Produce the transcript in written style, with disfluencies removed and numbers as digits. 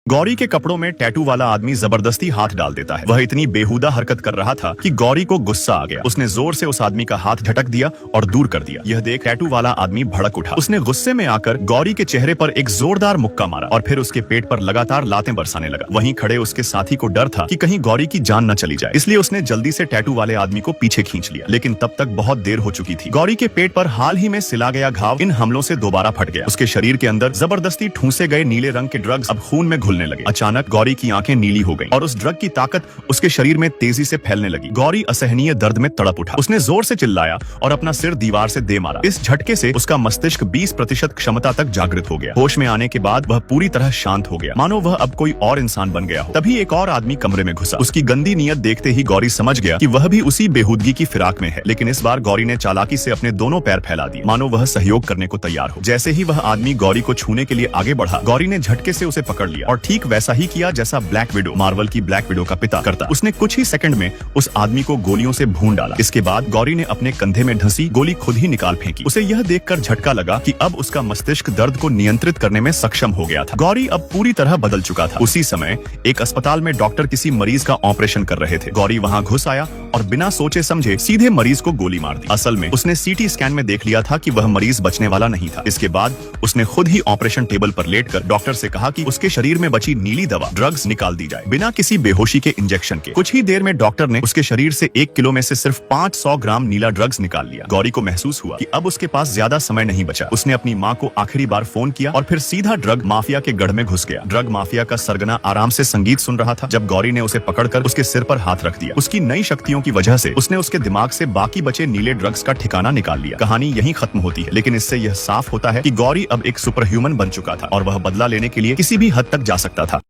गौरी के कपड़ों में टैटू वाला आदमी जबरदस्ती हाथ डाल देता है। वह इतनी बेहुदा हरकत कर रहा था कि गौरी को गुस्सा आ गया। उसने जोर से उस आदमी का हाथ झटक दिया और दूर कर दिया। यह देख टैटू वाला आदमी भड़क उठा। उसने गुस्से में आकर गौरी के चेहरे पर एक जोरदार मुक्का मारा और फिर उसके पेट पर लगातार लातें बरसाने लगा। वहीं खड़े उसके साथी को डर था कि कहीं गौरी की जान न चली जाए, इसलिए उसने जल्दी से टैटू वाले आदमी को पीछे खींच लिया। लेकिन तब तक बहुत देर हो चुकी थी। गौरी के पेट पर हाल ही में सिला गया घाव इन हमलों से दोबारा फट गया। उसके शरीर के अंदर जबरदस्ती ठूंसे गए नीले रंग के ड्रग्स अब खून में घुलने लगे। अचानक गौरी की आंखें नीली हो गईं और उस ड्रग की ताकत उसके शरीर में तेजी से फैलने लगी। गौरी असहनीय दर्द में तड़प उठा। उसने जोर से चिल्लाया और अपना सिर दीवार से दे मारा। इस झटके से उसका मस्तिष्क 20% क्षमता तक जागृत हो गया। होश में आने के बाद वह पूरी तरह शांत हो गया, मानो वह अब कोई और इंसान बन गया हो। तभी एक और आदमी कमरे में घुसा। उसकी गंदी नीयत देखते ही गौरी समझ गया कि वह भी उसी बेहूदगी की फिराक में है। लेकिन इस बार गौरी ने चालाकी से अपने दोनों पैर फैला दिए, मानो वह सहयोग करने को तैयार हो। जैसे ही वह आदमी गौरी को छूने के लिए आगे बढ़ा, गौरी ने झटके से उसे पकड़ लिया और ठीक वैसा ही किया जैसा ब्लैक विडो, मार्वल की ब्लैक विडो का पिता करता। उसने कुछ ही सेकंड में उस आदमी को गोलियों से भून डाला। इसके बाद गौरी ने अपने कंधे में धंसी गोली खुद ही निकाल फेंकी। उसे यह देखकर झटका लगा कि अब उसका मस्तिष्क दर्द को नियंत्रित करने में सक्षम हो गया था। गौरी अब पूरी तरह बदल चुका था। उसी समय एक अस्पताल में डॉक्टर किसी मरीज का ऑपरेशन कर रहे थे। गौरी वहां घुस आया और बिना सोचे समझे सीधे मरीज को गोली मार दी। असल में उसने सीटी स्कैन में देख लिया था कि वह मरीज बचने वाला नहीं था। इसके बाद उसने खुद ही ऑपरेशन टेबल पर लेटकर डॉक्टर से कहा कि उसके शरीर में बची नीली दवा ड्रग्स निकाल दी जाए, बिना किसी बेहोशी के इंजेक्शन के। कुछ ही देर में डॉक्टर ने उसके शरीर से 1 किलो में से सिर्फ 500 ग्राम नीला ड्रग्स निकाल लिया। गौरी को महसूस हुआ कि अब उसके पास ज्यादा समय नहीं बचा। उसने अपनी माँ को आखिरी बार फोन किया और फिर सीधा ड्रग माफिया के गढ़ में घुस गया। ड्रग माफिया का सरगना आराम से संगीत सुन रहा था जब गौरी ने उसे पकड़कर उसके सिर पर हाथ रख दिया। उसकी नई शक्तियों की वजह से उसने उसके दिमाग से बाकी बचे नीले ड्रग्स का ठिकाना निकाल लिया। कहानी यहीं खत्म होती है, लेकिन इससे यह साफ होता है कि गौरी अब एक सुपर ह्यूमन बन चुका था और वह बदला लेने के लिए किसी भी हद तक जा सकता था।